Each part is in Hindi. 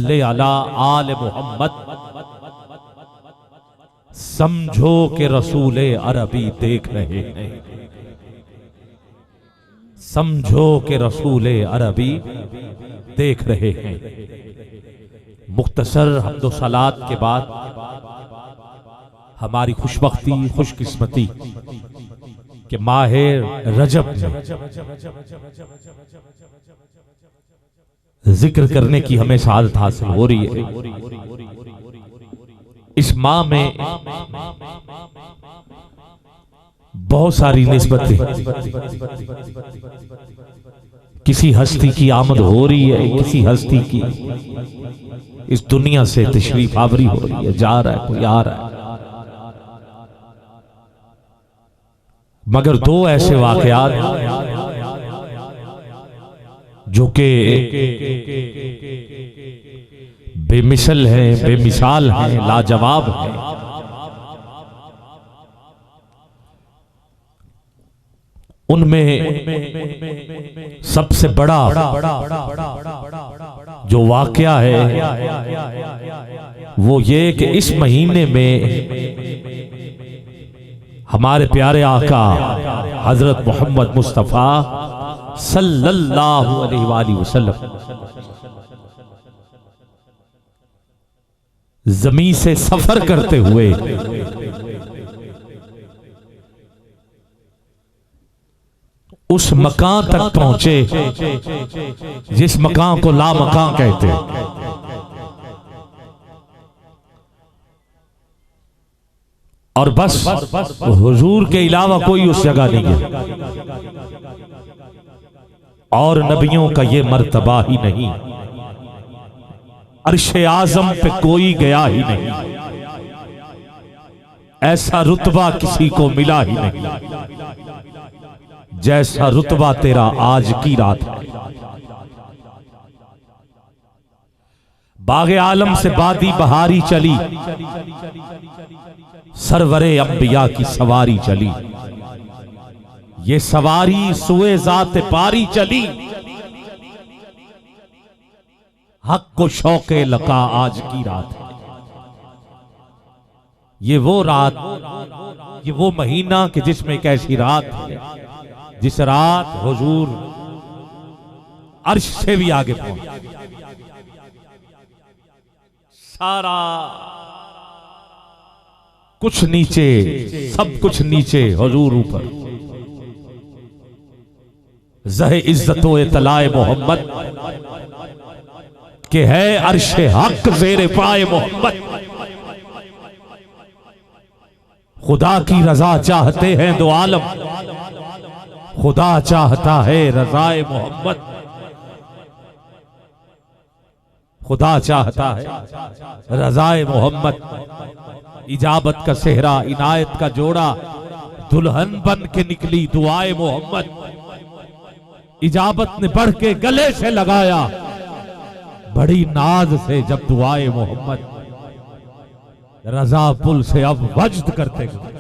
सल्ले अला आल मोहम्मद। समझो कि रसूले अरबी देख रहे हैं, समझो कि रसूले अरबी देख रहे हैं। मुख्तसर हम्दो सलात के बाद हमारी खुशबख्ती खुशकिस्मती कि माहे रजब में जिक्र करने की हमें सआदत हासिल हो रही है। इस माह में बहुत सारी निस्बतें, किसी हस्ती की आमद हो रही है, किसी हस्ती की इस दुनिया से तशरीफ आवरी हो रही है, जा रहा है कोई आ रहा है। मगर दो ऐसे वाकयात जो कि बेमिसल हैं, बेमिसाल हैं, लाजवाब हैं, उनमें सबसे बड़ा जो वाकया है वो ये कि इस महीने में हमारे प्यारे आका हजरत मोहम्मद मुस्तफा सल्लल्लाहु अलैहि वसल्लम जमीन से सफर करते हुए उस मकान तक पहुंचे जिस मकान को ला मकान कहते हैं। और बस हुजूर के अलावा कोई उस जगह नहीं गया और नबियों का ये मर्तबा ही नहीं, अर्शे आजम पे कोई गया ही नहीं, ऐसा रुतबा किसी को मिला ही नहीं जैसा रुतबा तेरा आज की रात है। बागे आलम से बादी बहारी चली, सरवरे अंबिया की सवारी चली, ये सवारी सुए जाते पारी चली, हक को शौके लका आज की रात है। ये वो रात, ये वो महीना कि जिसमें एक ऐसी रात है जिस रात हुजूर अर्श से भी आगे पहुंचे, सारा कुछ नीचे, सब कुछ नीचे, हुजूर ऊपर। ज़हे इज्जतो तलाए मोहम्मद के है अर्शे हक ज़ेरे पाए मोहम्मद। खुदा की रजा चाहते हैं दो आलम, खुदा चाहता है रज़ाए मोहम्मद, खुदा चाहता है रज़ाए मोहम्मद। इजाबत का सेहरा, इनायत का जोड़ा, दुल्हन बन के निकली दुआए मोहम्मद। इजाबत ने बढ़ के गले से लगाया बड़ी नाज से जब दुआए मोहम्मद। रजा पुल से अब वज्द करते गए।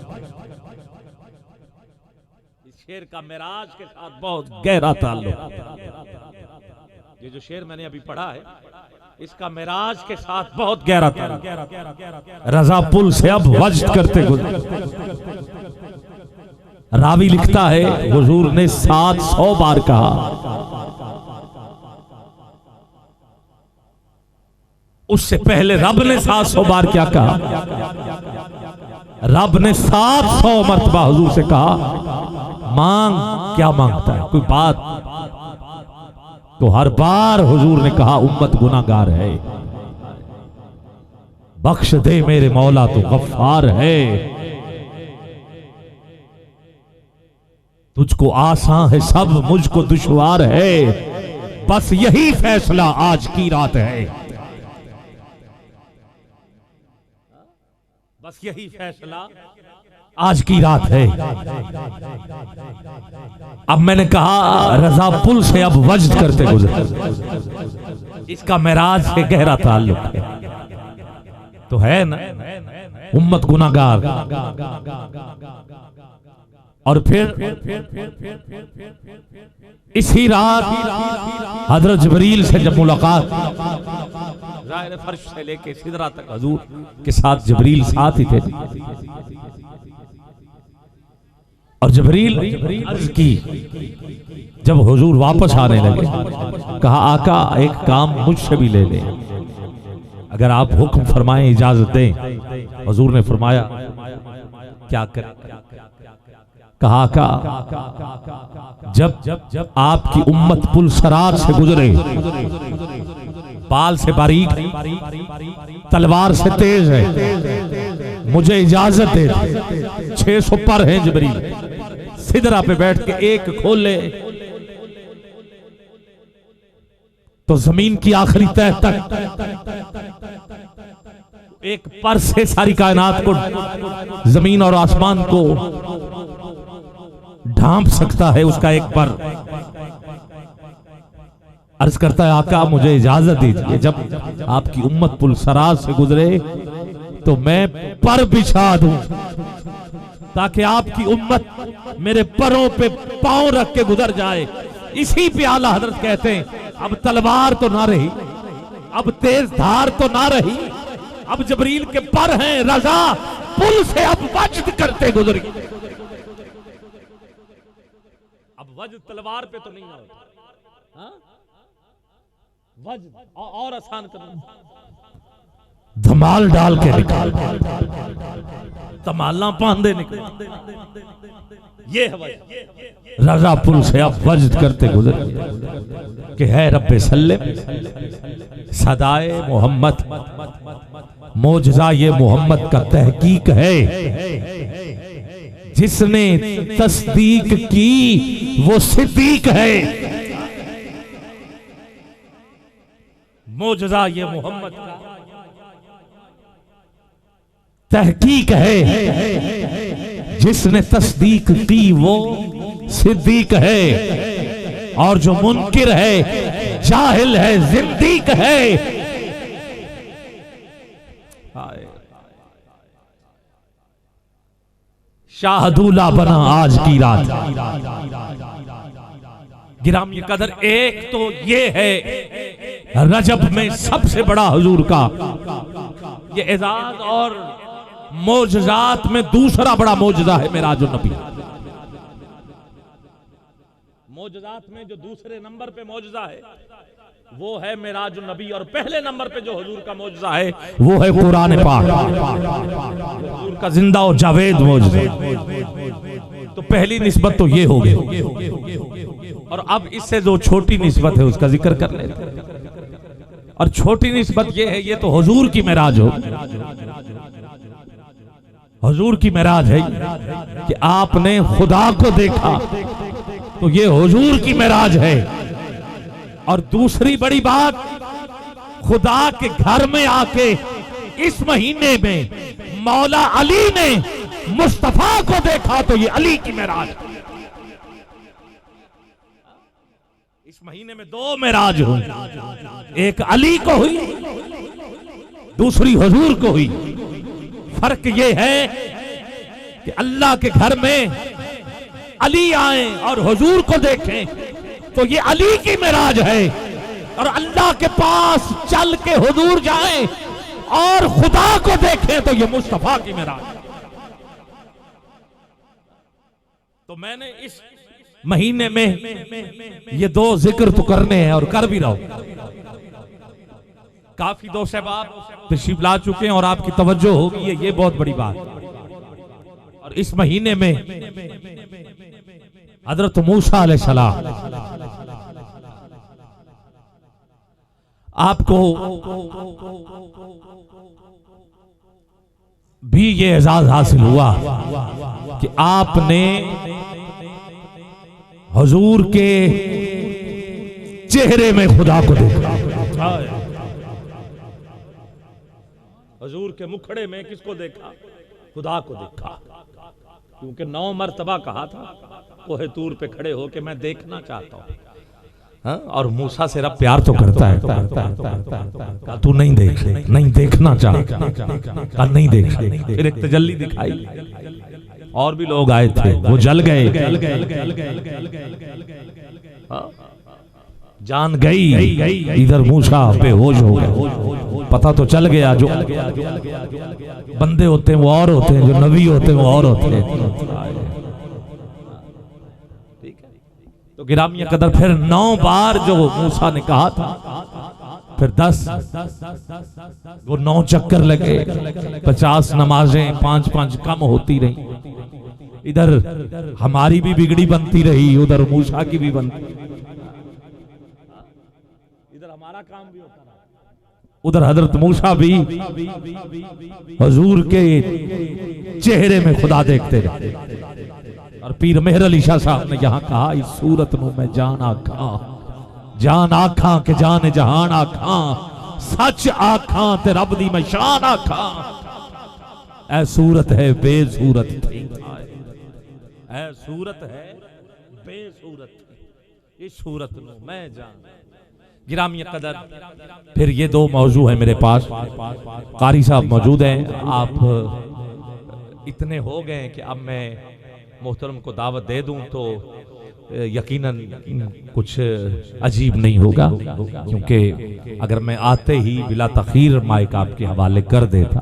शेर का मेराज के साथ बहुत गहरा ताल्लुक, ये जो शेर मैंने अभी पढ़ा है इसका मेराज के साथ बहुत गहरा ताल्लुक। रजा पुल से अब वज्द करते गुजरे। रावी लिखता है हुजूर ने 700 बार कहा, उससे पहले रब ने 700 बार क्या कहा? रब ने 700 मर्तबा हुजूर से कहा मांग। क्या मांगता है? कोई बात? तो हर बार हुजूर ने कहा उम्मत गुनाहगार है, बख्श दे मेरे मौला तो गफ्फार है। तुझको आसान है सब, मुझको दुश्वार है, बस यही फैसला आज की रात है। बस यही फैसला आज की रात है। अब मैंने कहा रजा पुल से अब वज्द करते गुजरे, इसका मेराज से गहरा ताल्लुक है। तो है ना, उम्मत गुनाहगार। और फिर इसी रात हजरत जबरील से जब मुलाकात, ज़ाहिर फर्श से लेके सिदरा तक हुजूर के साथ जबरील साथ ही थे। और जबरील अर्ज की, जब हुजूर वापस आने लगे, कहा आका एक काम मुझसे भी ले ले, अगर आप हुक्म फरमाएं इजाजत दें। हुजूर ने फरमाया क्या करें? कहा आका जब आपकी उम्मत पुल सरात से गुजरे, बाल से बारीक, तलवार से तेज है, मुझे इजाजत दे। 600 पर हैं जबरील, सिदरा पे बैठ के एक खोले तो जमीन की आखिरी तह तक एक पर से सारी कायनात को, जमीन और आसमान को ढांप सकता है उसका एक पर। अर्ज करता है आका मुझे इजाजत दीजिए, जब आपकी उम्मत पुल सराज से गुजरे तो मैं पर बिछा दूं ताकि आपकी उम्मत मेरे परों पे पांव रख के गुजर जाए। इसी पे आला हजरत कहते हैं अब तलवार तो ना रही, अब तेज धार तो ना रही, अब जबरील के पर हैं, रजा पुल से अब वज्द करते गुजर गए। अब वज्द तलवार पे तो नहीं होता, हाँ? वज्द और आसान करना, धमाल डाल के निकाल, तमाला पांदे निकल, ये है वज्द। रजा पुल से अब वज्द करते गुजर कि है रब्बे सल्लम सदाए मोहम्मद, मोजज़ा ये मोहम्मद का तहकीक है, जिसने तस्दीक की वो सिद्दीक है। मोजज़ा ये मोहम्मद का तहकीक है, जिसने तस्दीक की वो सिद्दीक है, और जो मुनकिर है जाहिल है जिंदीक है। शाहदूला बना आज की रात। गिरामी कदर एक तो ये है रजब में सबसे बड़ा हुजूर का ये एजाज, और मोजज़ात में दूसरा बड़ा मोजज़ा है मेराजुन नबी। मोजज़ात में जो दूसरे नंबर पे मोजज़ा है वो है मेराजुन नबी, और पहले नंबर पे जो हुजूर का मोजज़ा है वो है कुरान पाक, हुजूर का जिंदा और जावेद मोजज़ा। तो पहली निस्बत तो ये हो गई, और अब इससे जो छोटी निस्बत है उसका जिक्र कर लेते हैं। और छोटी निस्बत ये है, ये तो हुजूर की मेराज हो, हुजूर की मेराज है कि आपने खुदा को देखा, तो ये हुजूर की मेराज है। और दूसरी बड़ी बात, खुदा के घर में आके इस महीने में मौला अली ने मुस्तफा को देखा, तो ये अली की मेराज। इस महीने में दो मेराज हुई, एक अली को हुई, दूसरी हुजूर को हुई। फर्क ये है कि अल्लाह के घर में अली आए और हुजूर को देखें तो ये अली की मेराज है, और अल्लाह के पास चल के हुजूर जाए और खुदा को देखें तो ये मुस्तफा की मेराज। तो मैंने इस महीने में ये दो जिक्र तो करने हैं और कर भी रहो। काफी दोस्त साहब तशरीफ ला चुके हैं और आपकी तवज्जो होगी, ये बहुत बड़ी बात। और इस महीने में हजरत मूसा अलैहिस्सलाम आपको भी ये एजाज हासिल हुआ कि आपने हुजूर के चेहरे में खुदा को देखा। हुजूर के मुखड़े में किसको देखा? खुदा को देखा। क्योंकि 9 मरतबा कहा था कोहे तूर पे खड़े हो के मैं देखना चाहता हूँ। और मूसा से रब प्यार तो करता है, कहा तू नहीं देख, नहीं देखना चाहता, कहा नहीं देख। फिर एक तजल्ली दिखाई, और भी लोग आए थे, वो जल गए। जान गई, इधर मूसा बेहोश हो गया। पता तो चल गया जो बंदे होते हैं वो और होते हैं, जो नबी होते हैं वो और होते हैं। तो गिरामी कदर फिर 9 बार जो मूसा ने कहा था, फिर 10 वो 9 चक्कर लगे, 50 नमाजें 5-5 कम होती रही। इधर हमारी भी बिगड़ी बनती रही, उधर मूसा की भी बनती, इधर हमारा काम भी होता रहा, उधर हजरत मूसा भी हुजूर के चेहरे में खुदा देखते रहे। और पीर मेहर अली शाह साहब ने यहां कहा, इस सूरत नु मैं जान आखा के जान जहान आखा, सच आखा ते रब दी मैं शान आखा। ऐ सूरत है बेसूरत थी, ऐ सूरत है बेसूरत थी, इस सूरत नु मैं जान। गिरामी कदर फिर ये 2 मौजू है मेरे पास, कारी साहब मौजूद हैं। आप इतने हो गए कि अब मैं मोहतरम को दावत दे दूं तो यकीनन कुछ अजीब नहीं होगा, क्योंकि अगर मैं आते ही बिला तखीर माइक आपके हवाले कर देता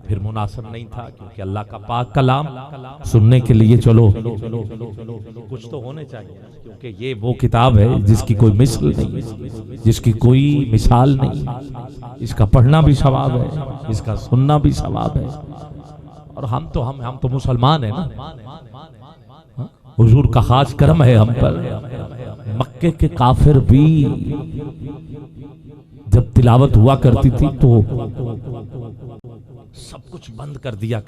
फिर मुनासिब नहीं था, क्योंकि अल्लाह का पाक कलाम सुनने के लिए चलो कुछ तो होने चाहिए, क्योंकि ये वो किताब है जिसकी कोई मिसाल नहीं, जिसकी कोई मिसाल नहीं। इसका पढ़ना भी सवाब है, इसका सुनना भी सवाब है। और हम तो मुसलमान हैं ना, हुजूर का खास करम है हम पर। मक्के के काफिर भी जब तिलावत हुआ करती थी तो सब कुछ बंद कर दिया,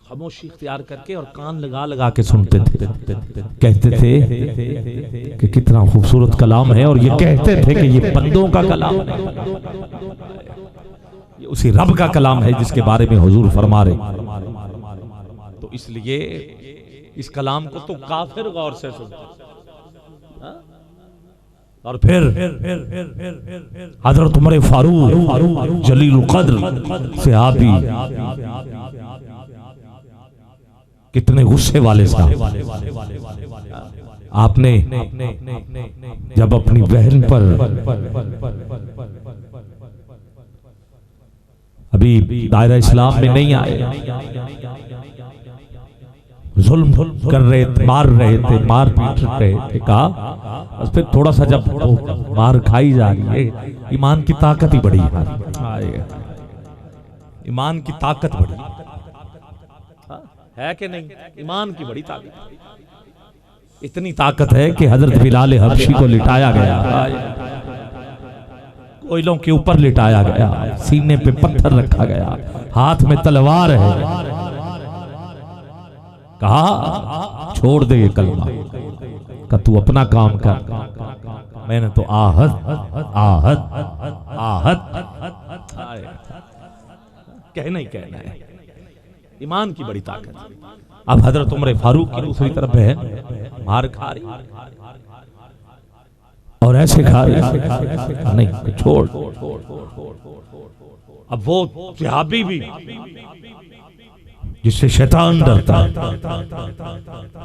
खामोशी इख्तियार करके और कान लगा लगा के सुनते थे। कहते थे कि कितना खूबसूरत कलाम है, और ये कहते थे कि ये बंदों का कलाम है, ये उसी रब का कलाम है जिसके बारे में हुजूर फरमा रहे। तो इसलिए इस कलाम को तो काफिर गौर से सुनते। और फिर हजरत उमर फारूक जलील कद्र सहाबी, कितने गुस्से वाले साहब। आपने जब अपनी बहन पर अभी दायरा इस्लाम में नहीं आए, जुल्म कर रहे थे, मार रहे थे, मार पीट रहे थे, कहा बस फिर थोड़ा सा जब मार खाई जा रही है, ईमान की ताकत ही बड़ी है, ईमान की ताकत बड़ी है कि नहीं? ईमान की बड़ी ताकत, इतनी ताकत है कि हजरत बिलाल हबशी को लिटाया गया, कोयलों के ऊपर लिटाया गया, सीने पे पत्थर रखा गया, हाथ में तलवार है, कहा छोड़ दे ये कलमा, का तू अपना काम कर, मैंने तो आहत आहत आहत कहना ही कहना है। ईमान की बड़ी ताकत। अब हजरत उमर फारूक की दूसरी तरफ है, मार खा रही और ऐसे खा रही, नहीं छोड़। अब वो सहाबी भी जिससे शैतान डरता है,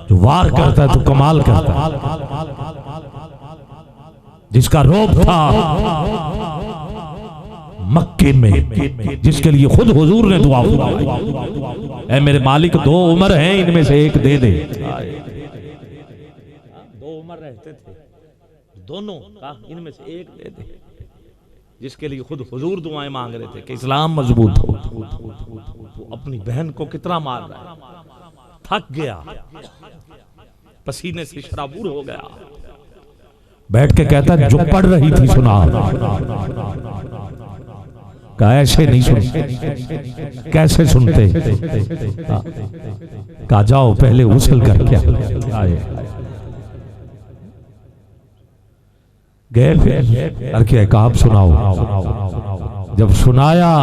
जो वार करता है तो कमाल करता है, जिसका रोब था मक्के में, जिसके लिए खुद हुजूर ने दुआ फरमाई, ऐ मेरे मालिक 2 उमर हैं, इनमें से एक दे दे। 2 उमर रहते थे, दोनों का इनमें से एक दे दे, जिसके लिए खुद हुजूर दुआएं मांग रहे थे कि इस्लाम मजबूत हो। तो अपनी बहन को कितना मार रहा है, थक गया, पसीने से शराबूर हो गया, बैठ के कहता जो पढ़ रही थी सुना, कहा ऐसे नहीं सुनते, कैसे सुनते, कहा जाओ पहले गुस्ल करके आए, गए फिर करके कहा आप सुनाओ। जब सुनाया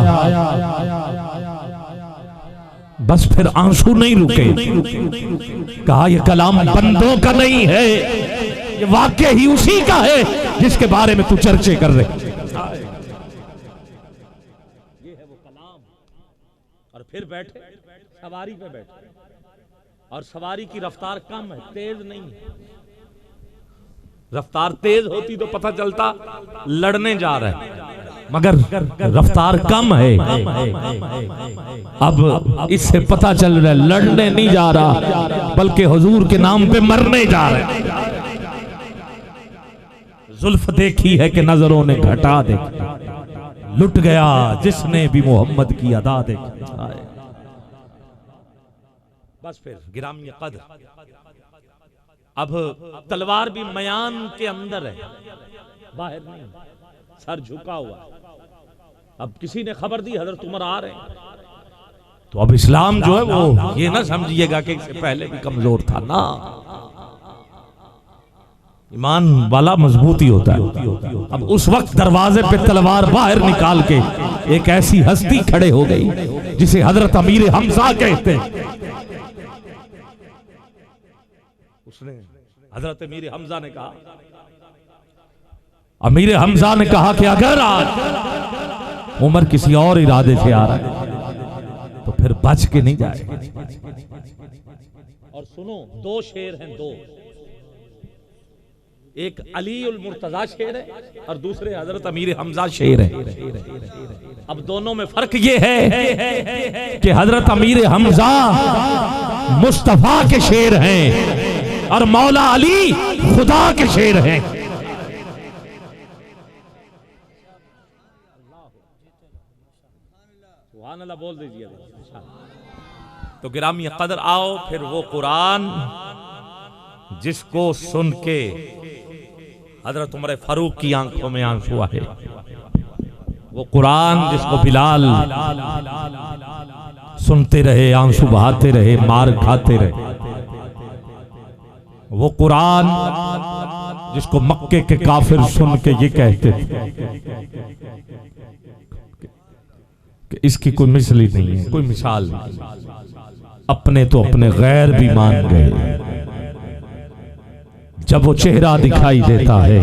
बस फिर आंसू नहीं रुके, कहा यह कलाम बंदों का नहीं है, ये वाक्य ही उसी का है जिसके बारे में तू चर्चे कर रहे। ये है वो कलाम। और फिर बैठे सवारी पे बैठे, और सवारी की रफ्तार कम है, तेज नहीं है, रफ्तार तेज होती तो पता चलता लड़ने जा रहे हैं, मगर रफ्तार कम है। अब इससे पता चल रहा है लड़ने नहीं जा रहा बल्कि हुजूर के नाम पे मरने जा रहे हैं। जुल्फ देखी है कि नजरों ने घटा देखी, लुट गया जिसने भी मोहम्मद की अदा देखी। बस फिर गिरामी कद्र, अब तलवार भी मयान के अंदर है, बाहर नहीं, सर झुका हुआ। अब किसी ने खबर दी हजरत उमर आ रहे हैं, तो अब इस्लाम जो है वो ये ना समझिएगा कि इससे पहले भी कमजोर था ना। ईमान वाला मजबूती होता है। अब उस वक्त दरवाजे पे तलवार बाहर निकाल के एक ऐसी हस्ती खड़े हो गई जिसे हजरत अमीर हमजा कहते हैं। उसने हजरत अमीर हमजा ने कहा, अमीर हमजा ने कहा कि अगर आज उमर किसी और इरादे से आ रहा है तो फिर बच के नहीं जाए। और सुनो, दो शेर हैं, दो, एक अली उल मुर्तजा शेर है और दूसरे हजरत अमीर हमजा शेर है। अब दोनों में फर्क ये है कि हजरत अमीर हमजा मुस्तफा के शेर हैं और मौला अली खुदा के शेर हैं। सुभान अल्लाह बोल दीजिए। तो गिरामी कदर आओ, फिर वो कुरान जिसको सुन के हजरत उमर फारूक की आंखों में आंसू आए, वो कुरान जिसको बिलाल सुनते रहे, आंसू बहाते रहे, मार खाते रहे, वो कुरान जिसको मक्के के काफिर सुन के ये कहते थे कि इसकी कोई मिसाल नहीं है, कोई मिसाल नहीं। अपने तो अपने गैर भी मान गए। जब वो चेहरा दिखाई देता है,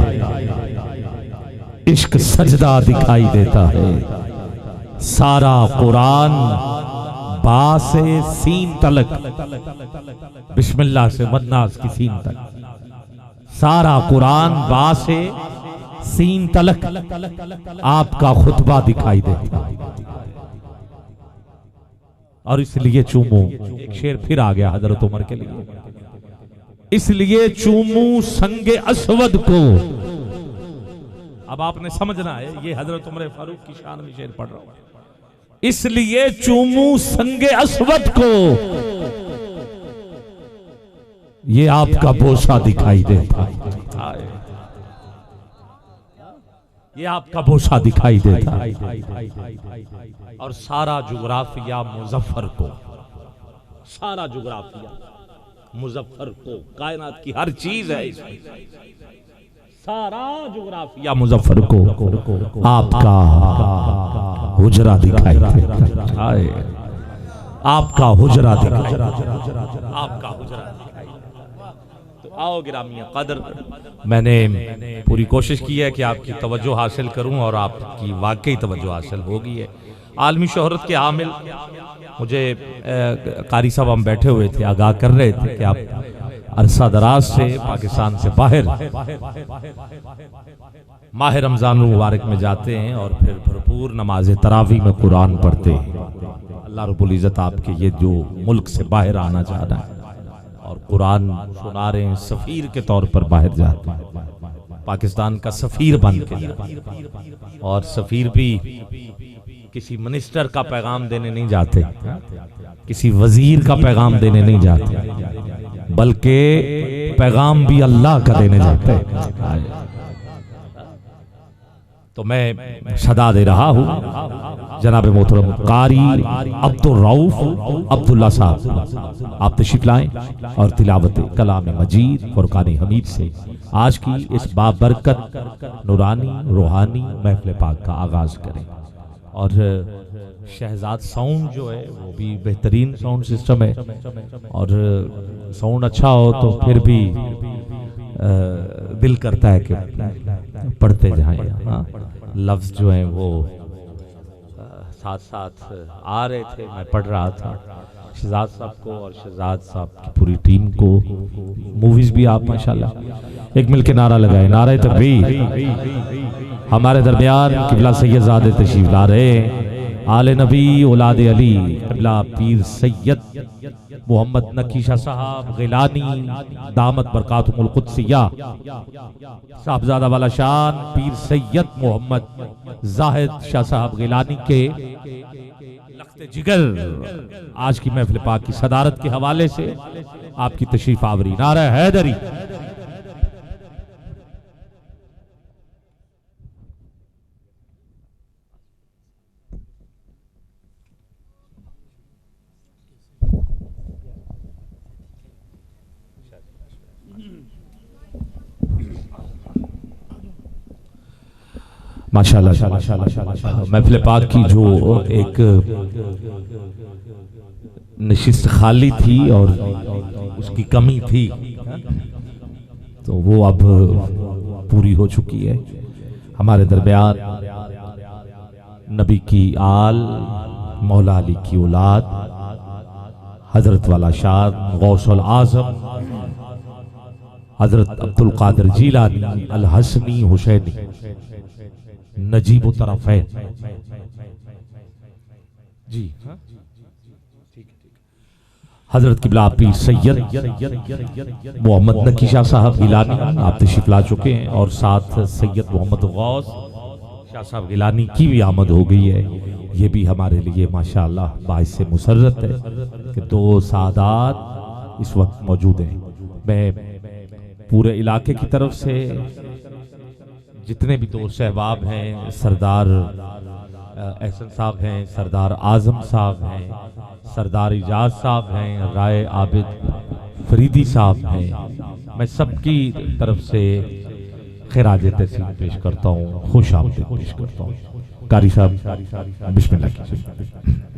इश्क सजदा दिखाई देता है। सारा कुरान बा से सीन तलक, बिस्मिल्लाह से मन्नास की सीन तक, सारा कुरान बा से सीन तलक आपका खुतबा दिखाई देता है। और इसलिए चूमू, एक शेर फिर आ गया हजरत उमर के लिए, इसलिए चूमू संगे अस्वद को। अब आपने समझना है, ये हजरत उमर फारूक की शान में शेर पढ़ रहा हूं। इसलिए चूमू संगे अस्वद को, ये आपका बोसा दिखाई देता है, ये आपका बोसा दिखाई देता है। और सारा जुग्राफिया मुजफ्फर को, सारा जुग्राफिया मुजफ्फर को, कायनात की हर चीज है इसमें, सारा जुग्राफिया मुजफ्फर को आपका हुजरा दिखाई देता है, आपका हुजरा दिखाई, आपका हुजरा दिखाई। तो आओ गिरामी कदर, मैंने पूरी कोशिश की है कि आपकी तवज्जो हासिल करूं और आपकी वाकई तवज्जो हासिल होगी है। आलमी शोहरत के आमिल मुझे कारी साहब हम बैठे हुए थे, आगाह कर रहे थे कि आप अरसा दराज से पाकिस्तान से बाहर माह रमजान मुबारक में जाते हैं और फिर भरपूर नमाज तरावी में कुरान पढ़ते हैं। अल्लाह रब्बुल इज़्ज़त आपके ये जो मुल्क से बाहर आना चाह रहा है और कुरान सुना रहे हैं, सफीर के तौर पर बाहर जाते हैं, पाकिस्तान का सफीर बन के जाते हैं। और सफीर भी किसी मिनिस्टर का पैगाम देने नहीं जाते, किसी वजीर का पैगाम देने नहीं जाते, बल्कि पैगाम भी अल्लाह का देने जाते हैं। तो मैं सदा दे रहा हूँ जनाब मोहतरम कारी अब्दुल रऊफ अब्दुल्ला साहब, आप तशरीफ लाएं और तिलावत कलाम मजीद फुरकान हमीद से आज की इस बाबरकत नूरानी रूहानी महफिल पाक का आगाज करें। और शहजाद साउंड जो है वो भी बेहतरीन साउंड सिस्टम है, और साउंड अच्छा हो तो फिर भी दिल करता है कि पढ़ते जाएं। हाँ, लफ्ज जो हैं वो साथ साथ आ रहे थे, मैं पढ़ रहा था। शहजाद साहब को और शहजाद साहब की पूरी टीम को। मूवीज भी आप माशाल्लाह एक मिलके नारा लगाए, नारे तकबीर। हमारे दरमियान किबला सैयदजादे तशरीफ ला रहे हैं, आले नबी औलाद अली किबला पीर सैयद मोहम्मद नकीशा साहब गिलानी दामत बरकातुहुल कुद्सिया, साहबजादा वाला शान पीर सैयद मोहम्मद जाहिद शाह साहब गिलानी के लख्ते जिगर आज की महफिल पाक की सदारत के हवाले से आपकी तशरीफ आवरी। नारा हैदरी। माशाल्लाह महफिल पाक की जो एक नशिस्त खाली थी और उसकी कमी थी, तो वो अब पूरी हो चुकी है। हमारे दरमियान नबी की आल, मौला अली की औलाद, हजरत वाला शान गौसुल आजम हजरत अब्दुल कादिर जीलानी अल हसनी हुसैनी नजीब तरफ़ैन जी हजरत किबला पीर सैयद मोहम्मद नकीशा साहब गिलानी आप तशरीफ ला चुके हैं, और साथ सैयद मोहम्मद गौस शाह साहब गिलानी की भी आमद हो गई है। ये भी हमारे लिए माशाअल्लाह बाइस से मुसर्रत है कि दो सादात इस वक्त मौजूद हैं। मैं पूरे इलाके की तरफ से जितने भी दोस्त सहबाब हैं, सरदार एहसन साहब हैं, सरदार आजम साहब हैं, सरदार इजाज साहब हैं, राय आबिद फरीदी साहब हैं, मैं सबकी तरफ से खिराज तहसीन पेश करता हूँ, खुश आमदीद पेश करता हूँ। कारी साहब बिस्मिल्लाह कीजिए।